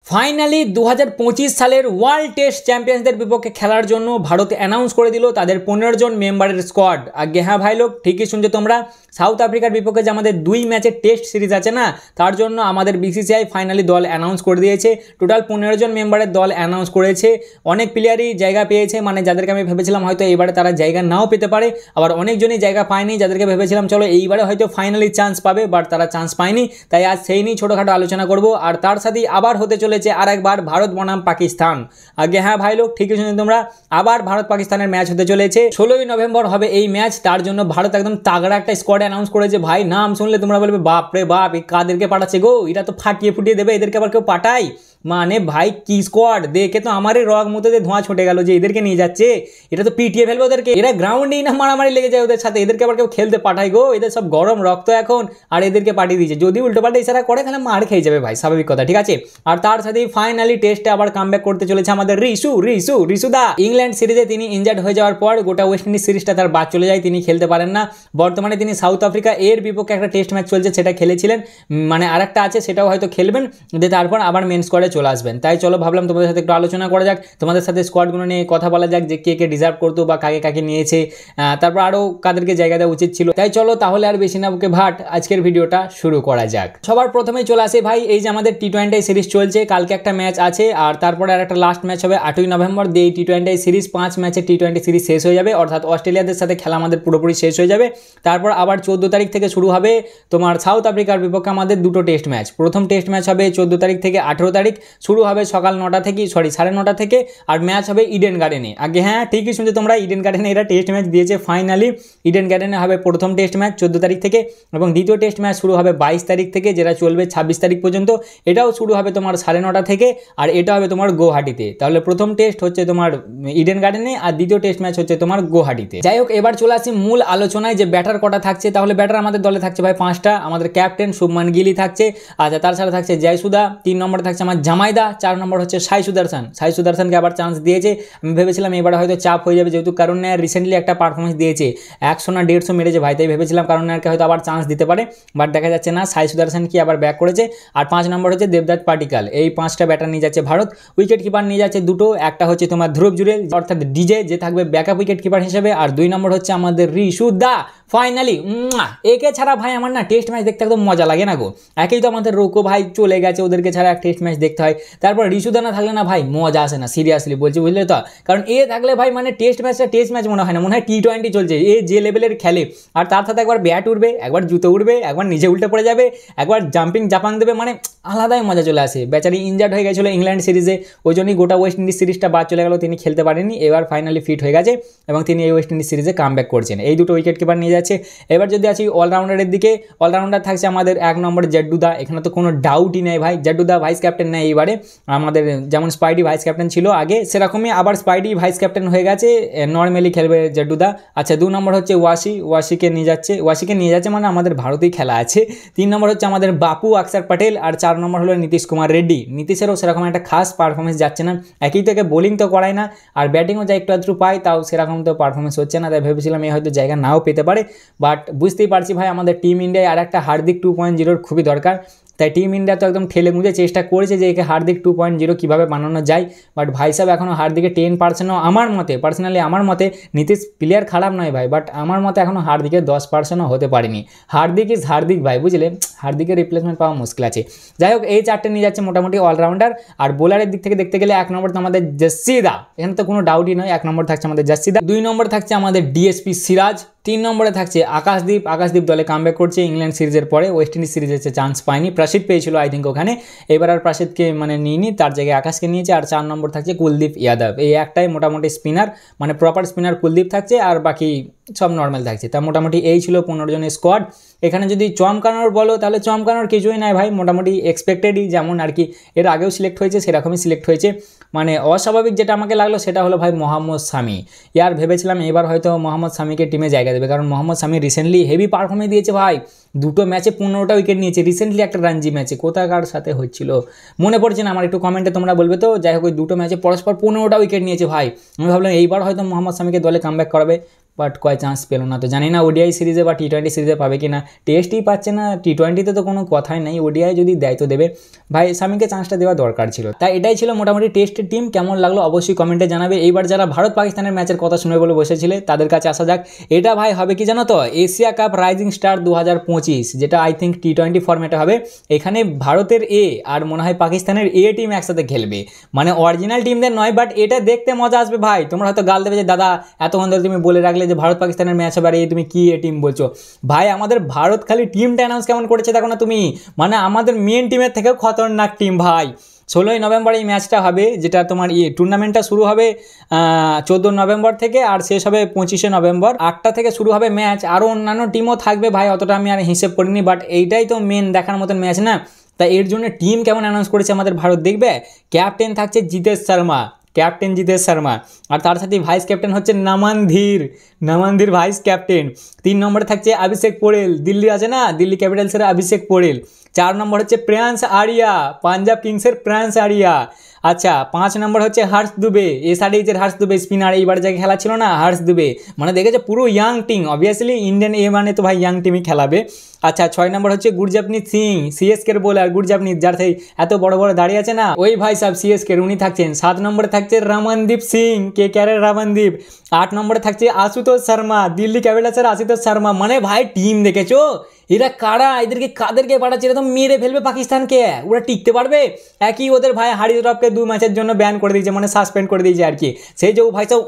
Finally 2025 সালের world test চ্যাম্পিয়ন্সদের বিপক্ষে খেলার জন্য ভারত অ্যানাউন্স করে দিল তাদের 15 জন মেম্বারের স্কোয়াড। আগে হ্যাঁ ভাই লোক, ঠিকই শুনছো তোমরা। সাউথ আফ্রিকার বিপক্ষে যে আমাদের 2 ম্যাচের টেস্ট সিরিজ আছে না, তার জন্য আমাদের বিসিসিআই ফাইনালি দল অ্যানাউন্স করে দিয়েছে। টোটাল 15 জন মেম্বারের দল অ্যানাউন্স করেছে। অনেক প্লেয়ারই জায়গা পেয়েছে, মানে যাদেরকে আমি ভেবেছিলাম হয়তো এইবারে তারা জায়গা নাও পেতে পারে, আবার অনেকজনই জায়গা পায়নি যাদেরকে ভেবেছিলাম চলো এইবারে হয়তো ফাইনালি চান্স পাবে, বাট তারা চান্স পায়নি। তাই আজ সেই নিয়ে ছোটোখাটো আলোচনা করব। আর তার সাথেই আবার হতে চলেছে আর একবার ভারত বনাম পাকিস্তান। আগে হ্যাঁ ভাই লোক, ঠিকই শুনে তোমরা, আবার ভারত পাকিস্তানের ম্যাচ হতে চলেছে। 16ই নভেম্বর হবে এই ম্যাচ। তার জন্য ভারত একদম তাগড়া একটা স্কোয়াড অ্যানাউন্স করেছে। ভাই নাম শুনলে তোমরা বলবে বাপ রে বাপ, এই কাদেরকে পাঠাচ্ছে গো, এরা তো ফাটিয়ে ফুটিয়ে দেবে, এদেরকে আবার কেউ পাঠায়? মানে ভাই কি স্কোয়াড, দেখে তো আমারই রগ মতো ধোঁয়া ছুটে গেল যে এদেরকে নিয়ে যাচ্ছে, এটা তো পিটিয়ে ফেলবে ওদেরকে। এরা গ্রাউন্ডেই না মারামারি লেগে যায় ওদের সাথে, এদেরকে আবার কেউ খেলতে পাঠায় গো? এদের সব গরম রক্ত এখন, আর এদেরকে পাঠিয়ে দিয়েছে। যদি উল্টো পাল্টা ইশারা করে তাহলে মার খেয়ে যাবে ভাই, স্বাভাবিক কথা, ঠিক আছে। আর তার সাথেই ফাইনালি টেস্টে আবার কামব্যাক করতে চলেছে আমাদের রিসুদা। ইংল্যান্ড সিরিজে তিনি ইনজার্ড হয়ে যাওয়ার পর গোটা ওয়েস্ট ইন্ডিজ সিরিজটা তার বাদ চলে যায়, তিনি খেলতে পারেন না। বর্তমানে তিনি সাউথ আফ্রিকা এর বিপক্ষে একটা টেস্ট ম্যাচ চলছে, সেটা খেলেছিলেন, মানে আরেকটা আছে সেটাও হয়তো খেলবেন, দিয়ে তারপর আবার মেন স্কোয়াডে চলে আসবেন। তাই চলো ভাবলাম তোমাদের সাথে একটু আলোচনা করা যাক, তোমাদের সাথে স্কোয়াডগুলো নিয়ে কথা বলা যাক, যে কে কে ডিজার্ভ করতো বা কাকে কাকে নিয়েছে, তারপর আরও কাদেরকে জায়গা দেওয়া উচিত ছিল। তাই চলো তাহলে আর বেশি না বুকে ভাট, আজকের ভিডিওটা শুরু করা যাক। সবার প্রথমেই চলে আসে ভাই, এই যে আমাদের টি20 সিরিজ চলছে, কালকে একটা ম্যাচ আছে, আর তারপরে আর একটা লাস্ট ম্যাচ হবে 8ই নভেম্বর দিয়ে। এই টি20 সিরিজ 5 ম্যাচের টি20 সিরিজ শেষ হয়ে যাবে, অর্থাৎ অস্ট্রেলিয়াদের সাথে খেলা আমাদের পুরোপুরি শেষ হয়ে যাবে। তারপর আবার 14 তারিখ থেকে শুরু হবে তোমার সাউথ আফ্রিকার বিপক্ষে আমাদের দুটো টেস্ট ম্যাচ। প্রথম টেস্ট ম্যাচ হবে 14 তারিখ থেকে 18 তারিখ, শুরু হবে সকাল 9টা থেকে, 9:30 থেকে, আর ম্যাচ হবে ইডেন গার্ডেনে। আগে হ্যাঁ ঠিকই শুনছো তোমরা, ইডেন গার্ডেনে এরা টেস্ট ম্যাচ দিয়েছে। ফাইনালি ইডেন গার্ডেনে হবে প্রথম টেস্ট ম্যাচ 14 তারিখ থেকে, এবং দ্বিতীয় টেস্ট ম্যাচ শুরু হবে 22 তারিখ থেকে, যেটা চলবে 26 তারিখ পর্যন্ত। এটাও শুরু হবে তোমার 9:30 থেকে, আর এটা হবে তোমার গুয়াহাটিতে। তাহলে প্রথম টেস্ট হচ্ছে তোমার ইডেন গার্ডেনে, আর দ্বিতীয় টেস্ট ম্যাচ হচ্ছে তোমার গুয়াহাটিতে। যাই হোক, এবার চলে আসি মূল আলোচনায়, যে ব্যাটার কটা থাকছে। তাহলে ব্যাটার আমাদের দলে থাকছে ভাই 5টা। আমাদের ক্যাপ্টেন শুভমান গিল থাকছে, আচ্ছা তার সাথে থাকছে জয়সুদা, 3 নম্বরে থাকছে আমার জামাইদা, 4 নম্বর হচ্ছে সাই সুদর্শনকে আবার চান্স দিয়েছে। আমি ভেবেছিলাম এবারে হয়তো চাপ হয়ে যাবে, যেহেতু কারণ রিসেন্টলি একটা পারফরমেন্স দিয়েছে, 100 না 150 মেরেছে ভাই, তাই ভেবেছিলাম কারণ হয়তো আবার চান্স দিতে পারে, বাট দেখা যাচ্ছে না। সাই সুদর্শন কি আবার ব্যাক করেছে। আর 5 নম্বর হচ্ছে দেবদত্ত পাটিকাল। এই 5টা ব্যাটার নিয়ে যাচ্ছে ভারত। উইকেট কিপার নিয়ে যাচ্ছে দুটো, একটা হচ্ছে তোমার ধ্রুব জুরেল অর্থাৎ ডিজে, যে থাকবে ব্যাকআপ উইকেট কিপার হিসেবে, আর 2 নম্বর হচ্ছে আমাদের রিসুদা। ফাইনালি একে ছাড়া ভাই আমার না টেস্ট ম্যাচ দেখতে একদম মজা লাগে না গো। একেই তো আমাদের রোকো ভাই চলে গেছে, ওদেরকে ছাড়া এক টেস্ট ম্যাচ দেখতে হয়। তারপর রিসুদা না থাকলে না ভাই মজা আসে না, সিরিয়াসলি বলছি, বুঝলে তো। কারণ এ থাকলে ভাই মানে টেস্ট ম্যাচ মনে হয় না, মনে হয় টি20 চলছে। এ যে লেভেলের খেলে, আর তার সাথে একবার ব্যাট উঠবে, একবার জুতো উঠবে, একবার নিজে উল্টে পড়ে যাবে, একবার জাম্পাং দেবে, মানে আলাদাই মজা চলে আসে। বেচারি ইনজার্ড হয়ে গেছিলো ইংল্যান্ড সিরিজে, ওই জন্যই গোটা ওয়েস্ট ইন্ডিজ সিরিজটা বাদ চলে গেল, তিনি খেলতে পারেননি। এবার ফাইনালি ফিট হয়ে গেছে এবং তিনি এই ওয়েস্ট ইন্ডিজ সিরিজে কামব্যাক করছেন। এই দুটো উইকেট কিপার নিয়ে যাচ্ছে। এবার যদি আসি অলরাউন্ডারের দিকে, অলরাউন্ডার থাকছে আমাদের 1 নম্বর জাড্ডুদা। এখানে তো কোনো ডাউটই নেই ভাই, জাড্ডুদা ভাইস ক্যাপ্টেন নেই এইবারে। আমাদের যেমন স্পাইডি ভাইস ক্যাপ্টেন ছিল আগে, সেরকমই আবার স্পাইডি ভাইস ক্যাপ্টেন হয়ে গেছে, নর্মালি খেলবে জাড্ডুদা। আচ্ছা 2 নম্বর হচ্ছে ওয়াসিকে নিয়ে যাচ্ছে, মানে আমাদের ভারতেই খেলা আছে। 3 নম্বর হচ্ছে আমাদের বাপু আকসার প্যাটেল, আর 4 নম্বর হলো নীতিশ কুমার রেড্ডি। নীতিশেরও সেরকম একটা খাস পারফরমেন্স যাচ্ছে না, একই থেকে বোলিং তো করায় না, আর ব্যাটিংও যা একটু আধটু পায়, তাও সেরকম তো পারফরমেন্স হচ্ছে না। তাই ভেবেছিলাম এই হয়তো জায়গা নাও পেতে পারে, বাট বুঝতেই পারছি ভাই আমাদের টিম ইন্ডিয়ায় আর একটা হার্দিক 2.0 খুবই দরকার। তাই টিম ইন্ডিয়া তো একদম ঠেলে মুজে চেষ্টা করেছে যে একে হার্দিক 2.0 কীভাবে বানানো যায়, বাট ভাই সাহেব এখনও হার্দিকে 10%ও, আমার মতে পার্সোনালি আমার মতে নীতিশ প্লেয়ার খারাপ নয় ভাই, বাট আমার মতে এখনও হার্দিকের 10%ও হতে পারেনি। হার্দিক ইজ হার্দিক ভাই, বুঝলে, হার্দিকের রিপ্লেসমেন্ট পাওয়া মুশকিল আছে। যাই হোক, এই 4টে নিয়ে যাচ্ছে মোটামুটি অলরাউন্ডার। আর বোলারের দিক থেকে দেখতে গেলে 1 নম্বর তো আমাদের জসিদা, এখানে তো কোনো ডাউটই নয়, 1 নম্বর থাকছে আমাদের জসিদা। 2 নম্বর থাকছে আমাদের ডিএসপি সিরাজ। 3 নম্বরে থাকছে আকাশদীপ দলে কামব্যাক করছে ইংল্যান্ড সিরিজের পরে, ওয়েস্ট ইন্ডিজ সিরিজের চান্স পায়নি, প্রাসিদ পেয়েছিল আই থিঙ্ক ওখানে, এবার আর প্রাসিদকে মানে নিয়নি, তার জায়গায় আকাশকে নিয়েছে। আর 4 নম্বর থাকছে কুলদীপ যাদব। এই একটাই মোটামুটি স্পিনার, মানে প্রপার স্পিনার কুলদীপ থাকছে, আর বাকি সব নর্মাল থাকছে। তা মোটামুটি এই ছিল 15 জনের স্কোয়াড। এখানে যদি চমকানোর বলো তাহলে চমকানোর কিছুই নাই ভাই, মোটামুটি এক্সপেক্টেডই, যেমন আর কি এর আগেও সিলেক্ট হয়েছে সেরকমই সিলেক্ট হয়েছে। মানে অস্বাভাবিক যেটা আমাকে লাগলো সেটা হলো ভাই মোহাম্মদ শামি। ইয়ার ভেবেছিলাম এবার হয়তো মোহাম্মদ শামিকে টিমে জায়গা দেবে, কারণ মোহাম্মদ শামি রিসেন্টলি হেভি পারফরমেন্স দিয়েছে ভাই, দুটো ম্যাচে 15টা উইকেট নিয়েছে। রিসেন্টলি একটা রঞ্জি ম্যাচে কোথাকার সাথে হচ্ছিল মনে পড়ছে না আমার, একটু কমেন্টে তোমরা বলবে তো। যাই হোক, ওই দুটো ম্যাচে পরস্পর 15টা উইকেট নিয়েছে ভাই। আমি ভাবলাম এইবার হয়তো মোহাম্মদ শামিকে দলে কামব্যাক করাবে, বাট কয় চান্স পেলো না। তো জানি না ওডিআই সিরিজে বা টি-20 সিরিজে পাবে কি না, টেস্টই পাচ্ছে না, টি-20তে তো কোনো কথাই নেই, ওডিআই যদি দেয় তো দেবে। ভাই শামিকে চান্সটা দেওয়া দরকার ছিল। তাই এটাই ছিল মোটামুটি টেস্টের টিম। কেমন লাগলো অবশ্যই কমেন্টে জানাবে। এইবার যারা ভারত পাকিস্তানের ম্যাচের কথা শুনে বলে বসেছিলে তাদের কাছে আসা যাক। এটা ভাই হবে কি জানো তো, এশিয়া কাপ রাইজিং স্টার 2025, যেটা আই থিঙ্ক টি-20 ফরম্যাটে হবে। এখানে ভারতের এ আর মনে হয় পাকিস্তানের এ টিম একসাথে খেলবে, মানে অরিজিনাল টিমদের নয়, বাট এটা দেখতে মজা আসবে ভাই। তোমরা হয়তো গাল দেবে যে দাদা এতক্ষণ ধরে তুমি বলে রাখলে যে ভারত পাকিস্তানের ম্যাচ হবে, আর এই তুমি কি এ টিম বলছো। ভাই আমাদের ভারত খালি টিমটা অ্যানাউন্স কেমন করেছে দেখো না তুমি, মানে আমাদের মেন টিমের থেকেও খতরনাক টিম ভাই। 16ই নভেম্বর এই ম্যাচটা হবে, যেটা তোমার টুর্নামেন্টটা শুরু হবে 14 নভেম্বর থেকে আর শেষ হবে 25শে নভেম্বর। 8টা থেকে শুরু হবে ম্যাচ, আরও অন্যান্য টিমও থাকবে ভাই, অতটা আমি আর হিসেব করিনি, বাট এইটাই তো মেন দেখার মতন ম্যাচ না। তাই এর জন্য টিম কেমন অ্যানাউন্স করেছে আমাদের ভারত দেখবে। ক্যাপ্টেন থাকছে জিতেশ শর্মা, ক্যাপ্টেন জিতেশ শর্মা, আর তার সাথে ভাইস ক্যাপ্টেন হচ্ছে নামানধীর ভাইস ক্যাপ্টেন। 3 নম্বরে থাকছে অভিষেক পোড়েল, দিল্লি আছে না, দিল্লি ক্যাপিটালসের অভিষেক পোড়েল। 4 নম্বর হচ্ছে প্রিয়াংশ আরিয়া, পাঞ্জাব কিংসের প্রিয়াংশ আরিয়া। আচ্ছা 5 নম্বর হচ্ছে হর্ষ দুবে, এসআরএইচের হর্ষ দুবে স্পিনার, এইবার জায়গায় খেলা ছিল না হর্ষ দুবে, মানে দেখেছে পুরো ইয়াং টিম, অবভিয়াসলি ইন্ডিয়ান এ মানে তো ভাই ইয়াং টিমই খেলাবে। আচ্ছা 6 নম্বর হচ্ছে গুরজাপনীত সিং, সিএসকের বোলার গুরজাপনীত, যার থেকে এত বড় বড় দাঁড়িয়ে আছে না ওই ভাই সাহেব সিএসকের, উনি থাকছেন। 7 নম্বরে থাকছে রমনদীপ সিং, কে কেয়ারের রমনদীপ। 8 নম্বরে থাকছে আশুতোষ শর্মা, দিল্লি ক্যাপিটালসের আশুতোষ শর্মা। মানে ভাই টিম দেখেছো এরা কারা, এদেরকে কাদেরকে পাঠাচ্ছে, এরা তো মেরে ফেলবে পাকিস্তানকে, ওরা টিকতে পারবে। একই ওদের ভাই হারিস রফকে 2 ম্যাচের জন্য ব্যান করে দিয়েছে, মানে সাসপেন্ড করে দিয়েছে আর কি। সেই যে ভাই সব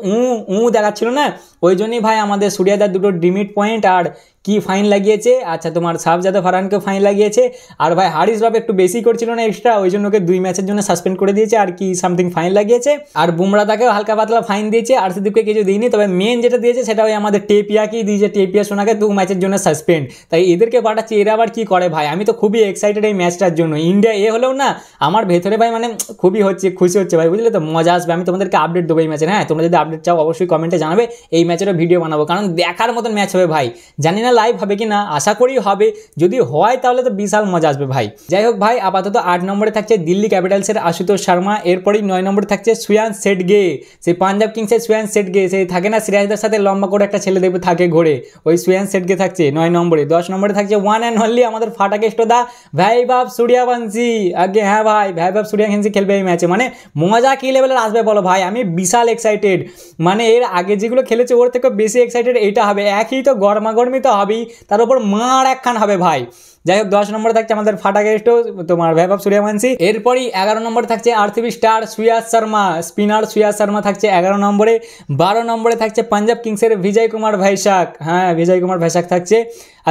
দেখাচ্ছিল না, ওই জন্যই ভাই আমাদের সূর্যাদার 2টো ডিমিট পয়েন্ট আর কি ফাইন লাগিয়েছে। আচ্ছা তোমার শাহজাদা ফারহানকেও ফাইন লাগিয়েছে, আর ভাই হারিস রফ একটু বেশি করছিল না এক্সট্রা, ওই জন্য ওকে 2 ম্যাচের জন্য সাসপেন্ড করে দিয়েছে আর কি সামথিং ফাইন লাগিয়েছে। আর বুমরা তাকেও হালকা পাতলা ফাইন দিয়েছে, আরশদীপকে কিছু দিইনি, তবে মেন যেটা দিয়েছে সেটা ওই আমাদের টেপিয়াকেই দিয়েছে, টেপিয়া সোনাকে 2 ম্যাচের জন্য সাসপেন্ড। তাই এদেরকে পাঠাচ্ছে, এরা আবার কি করে ভাই। আমি তো খুবই এক্সাইটেড এই ম্যাচটার জন্য, ইন্ডিয়া এ হলেও না আমার ভেতরে ভাই মানে খুবই খুশি হচ্ছে ভাই, বুঝলে তো, মজা আসবে। আমি তোমাদেরকে আপডেট দেবো এই ম্যাচের। হ্যাঁ তোমরা যদি আপডেট চাও অবশ্যই কমেন্টে জানাবে, এই ম্যাচেরও ভিডিও বানাবো, কারণ দেখার মতন ম্যাচ হবে ভাই। জানি না লাইভ হবে কি না, আশা করি হবে, যদি হয় তাহলে তো বিশাল মজা আসবে ভাই। যাই হোক ভাই, আপাতত 8 নম্বরে থাকছে দিল্লি ক্যাপিটালসের আশুতোষ শর্মা, এরপরেই 9 নম্বরে থাকছে শ্রেয়াংশ শেঠগে, সেই পাঞ্জাব কিংসের শ্রেয়াংশ শেঠগে, সেই থাকে না সিরাজদার সাথে লম্বা করে একটা ছেলে দেখবে থাকে ঘোরে, ওই শ্রেয়াংশ শেঠগে থাকছে 9 নম্বরে। 10 নম্বরে থাকছে ওয়ান অ্যান্ড অনলি আমাদের ফাটাকেষ্টদা ভৈভব সূর্যবংশী। আগে হ্যাঁ ভাই ভৈভব সূর্যবংশী খেলবে এই ম্যাচে, মানে মজা কি লেভেলের আসবে বলো ভাই। আমি বিশাল এক্সাইটেড, মানে এর আগে যেগুলো খেলেছে ওর থেকে বেশি এক্সাইটেড এইটা হবে। একই তো গরমাগরমি তো হবেই, তার উপর মার একখান হবে ভাই। যাই হোক 10 নম্বরে থাকছে আমাদের ফাটাকেষ্ট তোমার ভৈভব সূর্যবংশী। এরপরই 11 নম্বরে থাকছে RCB star Suyash Sharma, spinner Suyash Sharma থাকছে 11 নম্বরে। 12 নম্বরে থাকছে পাঞ্জাব কিংসের বিজয় কুমার বৈশাখ, হ্যাঁ বিজয় কুমার বৈশাখ থাকছে।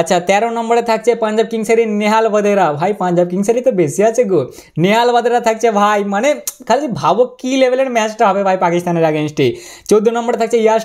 আচ্ছা 13 নম্বরে থাকছে পাঞ্জাব কিংসেরই নেহাল বদেরা, ভাই পাঞ্জাব কিংসেরই তো বেশি আছে গো, নেহাল বদেরা থাকছে ভাই। মানে খালি ভাবো কি লেভেলের ম্যাচটা হবে ভাই পাকিস্তানের আগেনস্টে। 14 নম্বরে থাকছে ইয়াশ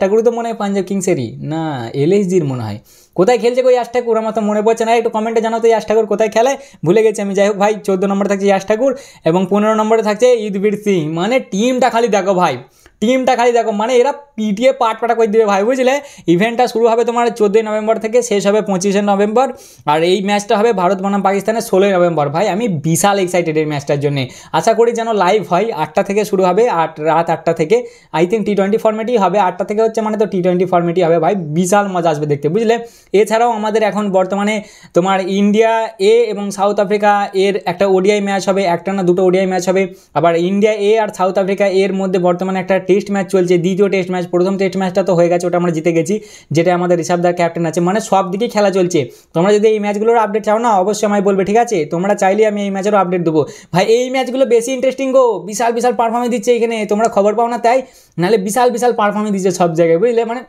ঠাকুর তো মনে হয় পাঞ্জাব কিংসেরই না এলএসজির মনে হয়, কোথায় খেলছে গো ইয়াশ ঠাকুর আমার তো মনে পড়ছে না, একটু কমেন্টে জানাও তো ইয়াশ ঠাকুর কোথায় খেলে, ভুলে গেছি আমি। যাই হোক ভাই 14 নম্বরে থাকছে ইয়াশ ঠাকুর এবং 15 নম্বরে থাকছে ইদবীর সিং। মানে টিমটা খালি দেখো ভাই, টিমটা খালি দেখো, মানে এরা পিটিয়ে পাটপাটা করে দেবে ভাই, বুঝলে। ইভেন্টটা শুরু হবে তোমার 14ই নভেম্বর থেকে, শেষ হবে 25শে নভেম্বর, আর এই ম্যাচটা হবে ভারত বনাম পাকিস্তানের 16ই নভেম্বর। ভাই আমি বিশাল এক্সাইটেড এই ম্যাচটার জন্য, আশা করি যেন লাইভ হয়। 8টা থেকে শুরু হবে, রাত 8টা থেকে, আই থিঙ্ক টি-20 ফর্মেটই হবে। 8টা থেকে হচ্ছে মানে তো টি-20 ফর্মেটই হবে ভাই, বিশাল মজা আসবে দেখতে, বুঝলে। এছাড়াও আমাদের এখন বর্তমানে তোমার ইন্ডিয়া এ এবং সাউথ আফ্রিকা এর একটা ওডিআই ম্যাচ হবে, একটা না দুটো ওডিআই ম্যাচ হবে। আবার ইন্ডিয়া এ আর সাউথ আফ্রিকা এর মধ্যে বর্তমানে একটা টেস্ট ম্যাচ চলছে, দ্বিতীয় টেস্ট ম্যাচ। প্রথম টেস্ট ম্যাচটা তো হয়ে গেছে, ওটা আমরা জিতে গেছি, যেটা আমাদের ঋষভদার ক্যাপ্টেন আছে। মানে সব দিকেই খেলা চলছে। তোমরা যদি এই ম্যাচগুলোর আপডেট চাও না অবশ্যই আমায় বলবে, ঠিক আছে। তোমরা চাইলে আমি এই ম্যাচেরও আপডেট দেবো ভাই। এই ম্যাচগুলো বেশি ইন্টারেস্টিং গো, বিশাল বিশাল পারফরমেন্স দিচ্ছে এখানে, তোমরা খবর পাও না তাই, নাহলে বিশাল বিশাল পারফরমেন্স দিচ্ছে সব জায়গায়, বুঝলে। মানে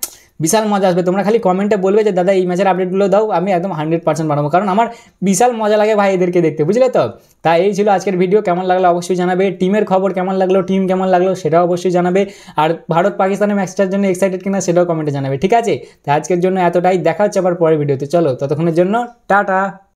বিশাল মজা আসবে। তোমরা খালি কমেন্টে বলবে যে দাদা এই ম্যাচের আপডেটগুলো দাও, আমি একদম 100% বানাবো, কারণ আমার বিশাল মজা লাগে ভাই এদেরকে দেখতে, বুঝলে তো। তাই এই ছিল আজকের ভিডিও, কেমন লাগলো অবশ্যই জানাবে। টিমের খবর কেমন লাগলো, টিম কেমন লাগলো সেটাও অবশ্যই জানাবে, আর ভারত পাকিস্তানের ম্যাচটার জন্য এক্সাইটেড কিনা সেটাও কমেন্টে জানাবে, ঠিক আছে। তাই আজকের জন্য এতটাই, দেখা হচ্ছে আবার পরের ভিডিওতে। চলো ততক্ষণের জন্য টাটা।